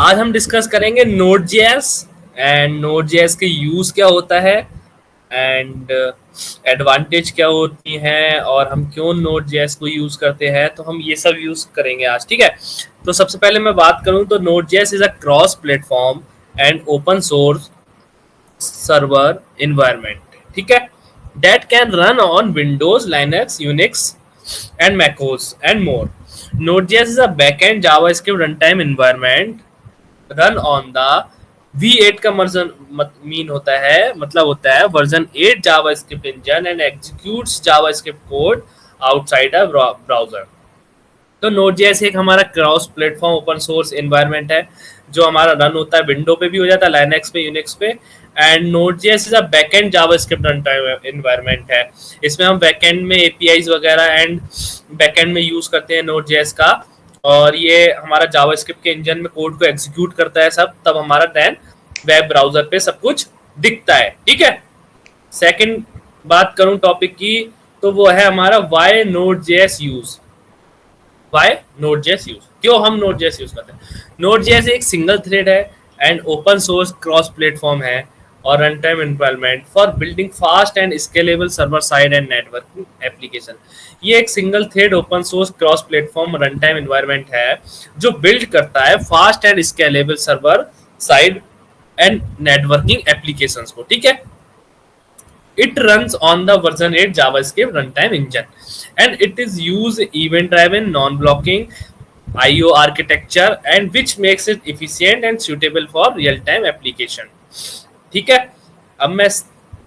आज हम डिस्कस करेंगे Node.js एंड Node.js के यूज क्या होता है एंड एडवांटेज क्या होती हैं और हम क्यों Node.js को यूज करते हैं, तो हम ये सब यूज करेंगे आज। ठीक है, तो सबसे पहले मैं बात करूं तो Node.js is a cross platform and open source server environment, ठीक है, that can run on Windows, Linux, Unix, and macOS and more. Node.js is a backend JavaScript runtime environment run on the V8 का version mean होता है, मतलब होता है version 8 JavaScript engine and executes JavaScript code outside a browser. तो Node.js एक हमारा cross platform open source environment है जो हमारा रन होता है विंडो पे भी हो जाता है, लाइनक्स पे, यूनिक्स पे। And Node.js is a backend JavaScript run time environment है। इसमें हम बैकएंड में एपीआईज वगैरह एंड बैकएंड में यूज करते हैं Node.js का, और ये हमारा जावास्क्रिप्ट के इंजन में कोड को एग्जीक्यूट करता है सब, तब हमारा देन वेब ब्राउजर पे सब कुछ दिखता है। ठीक है, सेकंड बात करूं टॉपिक की, तो वो है हमारा Y Node.js use. Y Node.js use, क्यों हम Node.js यूज करते हैं। Node.js एक सिंगल थ्रेड है and open source cross platform है और run time environment for building fast and scalable server side and networking application. ये एक single thread open source cross platform run time environment है जो बिल्ड करता है fast and scalable server side and networking applications को। ठीक है, it runs on the version 8 JavaScript runtime engine and it is use event driven non-blocking IO architecture and which makes it efficient and suitable for real time application. ठीक है, अब मैं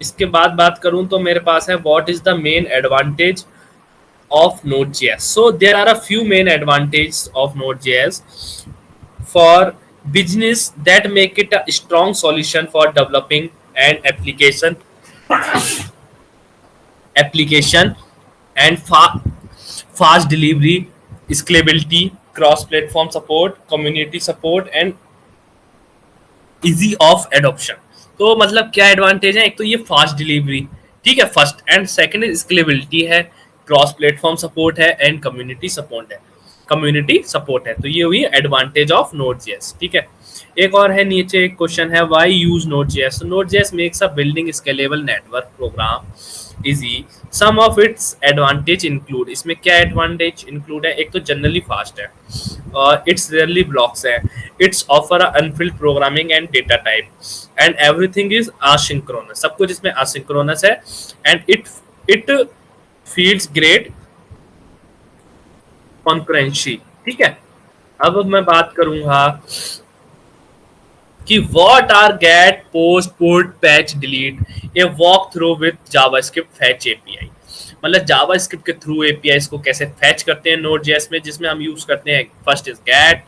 इसके बाद बात करूं तो मेरे पास है what is the main advantage of Node.js. So there are a few main advantages of Node.js for business that make it a strong solution for developing an application and fast delivery, scalability, cross-platform support, community support and easy of adoption. तो मतलब क्या advantage है, एक तो ये fast delivery, ठीक है, first, and second is scalability है, क्रॉस प्लेटफॉर्म सपोर्ट है एंड कम्युनिटी सपोर्ट है। तो ये हुई एडवांटेज ऑफ Node.js। ठीक है, एक और है नीचे एक क्वेश्चन है why use Node.js। Node.js makes a building scalable network program easy. Some of its advantage include, इसमें क्या एडवांटेज इंक्लूड है, एक तो जनरली फास्ट है, इट्स रेयरली ब्लॉक्स है, it's offer unfilled programming and data type and everything is asynchronous, सब कुछ इसमें असिंक्रोनस है and it feels great concurrency. ठीक है, अब मैं बात करूंगा कि what are get, post, put, patch, delete, a walk through with JavaScript fetch API. मतलब जावास्क्रिप्ट के थ्रू एपीआई को कैसे फैच करते हैं Node.js में, जिसमें हम यूज करते हैं first is get,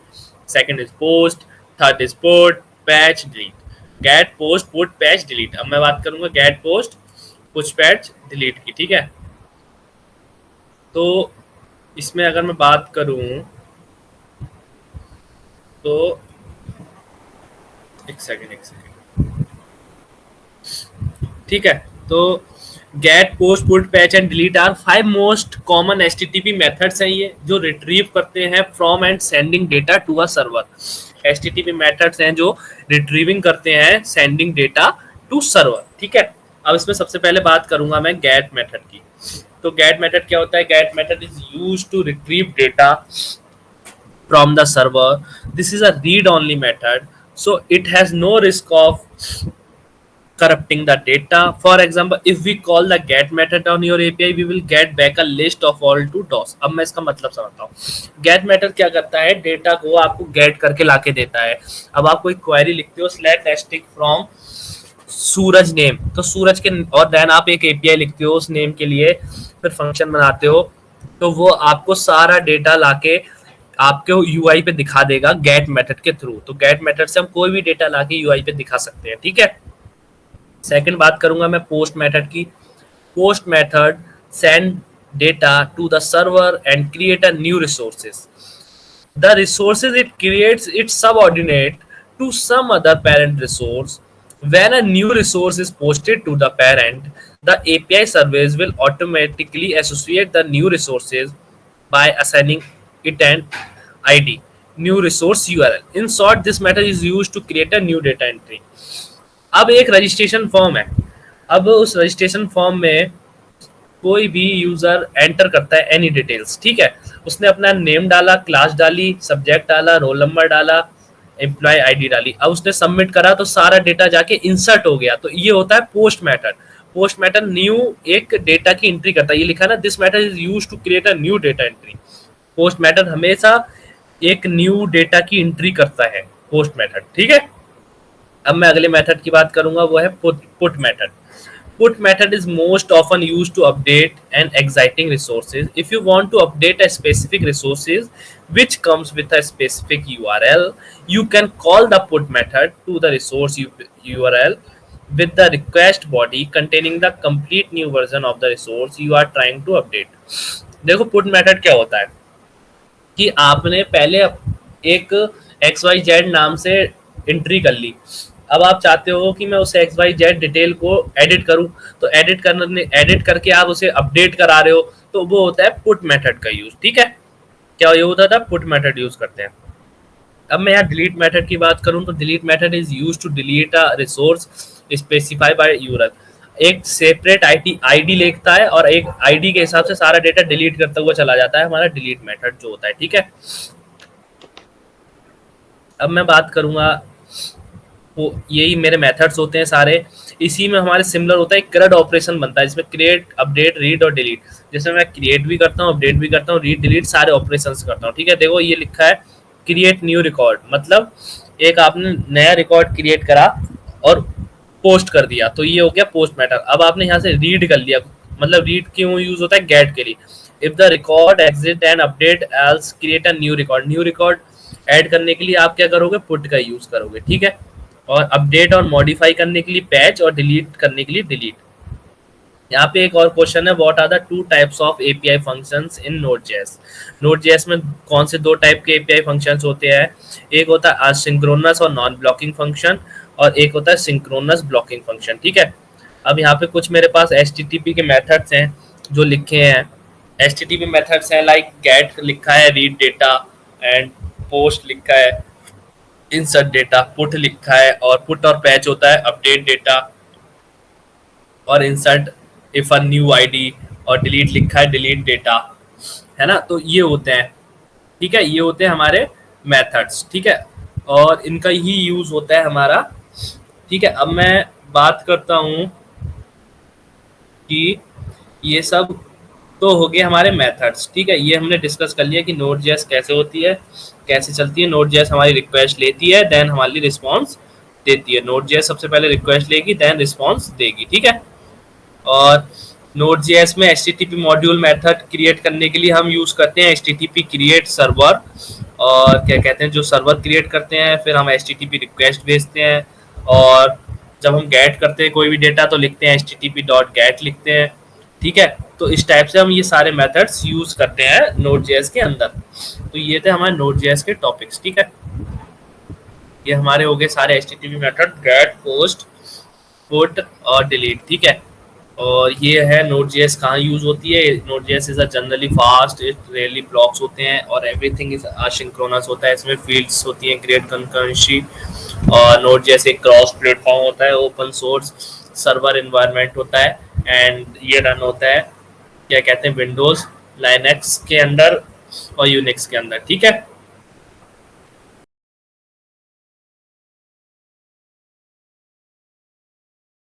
second is post, third is put, patch, delete. Get, post, put, patch, delete. अब मैं बात करूंगा get, post, push, patch, delete की। ठीक है, तो इसमें अगर मैं बात करूं तो एक सेकंड, ठीक है, तो get, post, put, patch and delete are 5 most common HTTP methods हैं ये, जो रिट्रीव करते हैं from and sending data to a server. HTTP methods हैं जो रिट्रीविंग करते हैं सेंडिंग डेटा टू सर्वर। ठीक है, अब इसमें सबसे पहले बात करूंगा मैं गेट मेथड की। तो गेट मेथड क्या होता है, get method is used to retrieve data from the server. This is a read-only method, so it has no risk of corrupting the data. For example, if we call the get method on your API, we will get back a list of all to DOS. अब मैं इसका मतलब समझता हूँ। get method क्या करता है, data को आपको get करके लाके देता है। अब आप कोई क्वेरी लिखते हो select asterisk from Suraj name, तो सूरज के, और देन आप एक एपीआई लिखते हो उस नेम के लिए, फिर फंक्शन बनाते हो, तो वो आपको सारा डेटा लाके आपके यूआई पे दिखा देगा गेट मेथड के थ्रू। तो गेट मेथड से हम कोई भी डेटा लाके यूआई पे दिखा सकते हैं। ठीक है, सेकंड बात करूंगा मैं पोस्ट मेथड की। Post method send data to the server and create a new resources. The resources it creates it subordinate to some other parent resource. When a new resource is posted to the parent, the API service will automatically associate the new resources by assigning it an ID. New resource URL. In short this method is used to create a new data entry. अब एक registration form है, अब उस registration form में कोई भी user enter करता है एनी डिटेल्स, ठीक है, उसने अपना नेम डाला, क्लास डाली, सब्जेक्ट डाला, रोल नंबर डाला, एम्प्लॉय आईडी डाली, अब उसने सबमिट करा तो सारा डेटा जाके इंसर्ट हो गया, तो ये होता है post method. Post method new एक डेटा की एंट्री करता है, ये लिखा है ना, this method is used to create a new data entry. Post method हमेशा एक न्यू डेटा की एंट्री करता है, पोस्ट मेथड, ठीक है। अब मैं अगले मेथड की बात करूंगा, वो है put method. Put method is most often used to update an existing resources. If you want to update a specific resources which comes with a specific URL, you can call the put method to the resource URL with the request body containing the complete new version of the resource you are trying to update. देखो put method क्या होता है कि आपने पहले एक XYZ नाम से एंट्री कर ली, अब आप चाहते हो कि मैं उस XYZ डिटेल को एडिट करूं, तो एडिट करके आप उसे अपडेट करा रहे हो, तो वो होता है पुट मेथड का यूज, ठीक है। क्या ये होता था, पुट मेथड यूज करते हैं। अब मैं यहाँ डिलीट मेथड की बात करूं तो delete method is use to delete a resource specify by user. एक सेपरेट आईडी लेता है और एक आईडी के हिसाब से सारा डेटा डिलीट करता हुआ चला जाता है, हमारा डिलीट मेथड जो होता है, ठीक है। अब मैं बात करूंगा, वो यही मेरे मेथड्स होते हैं सारे, इसी में हमारे सिमिलर होता है, CRUD ऑपरेशन बनता है जिसमें क्रिएट, अपडेट, रीड और डिलीट। जैसे मैं क्रिएट भी करता हूँ, अपडेट भी करता हूँ, रीड डिलीट सारे ऑपरेशंस करता हूँ, ठीक है। देखो ये लिखा है क्रिएट न्यू रिकॉर्ड, मतलब एक आपने नया रिकॉर्ड क्रिएट करा और पोस्ट कर दिया, तो ये हो गया पोस्ट मैटर। अब आपने यहाँ से रीड कर लिया, मतलब रीड क्यों यूज होता है, गेट के लिए। If the record exit and update else create a new record. New record add करने के लिए आप क्या करोगे, पुट का यूज करोगे, ठीक है। और अपडेट और मॉडिफाई करने के लिए पैच और डिलीट करने के लिए डिलीट। यहाँ पे एक और क्वेश्चन है, what are the two types of API functions in Node JS. Node JS में कौन से दो टाइप के एपीआई फंक्शंस होते हैं, एक होता है असिंक्रोनस और नॉन ब्लॉकिंग फंक्शन, और एक होता है सिंक्रोनस ब्लॉकिंग फंक्शन, ठीक है। अब यहाँ पे कुछ मेरे पास एचटीटीपी के मेथड्स हैं जो लिखे हैं। एचटीटीपी मेथड्स हैं लाइक गेट लिखा है, रीड डेटा, एंड पोस्ट लिखा है, इंसर्ट डेटा, पुट लिखा है, और पुट और पैच होता है अपडेट डेटा, और insert if a new ID, और डिलीट लिखा है डिलीट डेटा, है ना। तो ये होते हैं, ठीक है, ये होते हैं हमारे मेथड्स, ठीक है, और इनका ही यूज होता है हमारा, ठीक है। अब मैं बात करता हूँ कि ये सब तो हो गए हमारे मेथड्स, ठीक है। ये हमने डिस्कस कर लिया कि नोड.जेएस कैसे होती है, कैसे चलती है। नोड.जेएस हमारी रिक्वेस्ट लेती है, देन हमारी रिस्पॉन्स देती है। नोड.जेएस सबसे पहले रिक्वेस्ट लेगी, देन रिस्पॉन्स देगी, ठीक है। और नोड.जेएस में HTTP मॉड्यूल मेथड क्रिएट करने के लिए हम यूज करते हैं HTTP क्रिएट सर्वर, और क्या कहते हैं, जो सर्वर क्रिएट करते हैं, फिर हम HTTP रिक्वेस्ट भेजते हैं, और जब हम गेट करते हैं कोई भी डेटा तो लिखते हैं http.get लिखते हैं, ठीक है। तो इस टाइप से हम ये सारे मेथड्स यूज करते हैं नोड.जेएस के अंदर। तो ये थे हमारे नोड.जेएस के टॉपिक्स, ठीक है। ये हमारे हो गए सारे HTTP method, get, post, put और डिलीट, ठीक है। और ये है नोड.जेएस कहाँ यूज होती है। Node js is a generally fast, it really blocks होते हैं, और एवरीथिंग इज असिंक्रोनस होता है, इसमें फील्ड्स होती हैं, ग्रेट कंकरेंसी। और नोड.जेएस एक क्रॉस प्लेटफॉर्म होता है, ओपन सोर्स सर्वर एनवायरनमेंट होता है, एंड ये रन होता है क्या कहते हैं, विंडोज, लाइनक्स के अंदर और यूनिक्स के अंदर, ठीक है।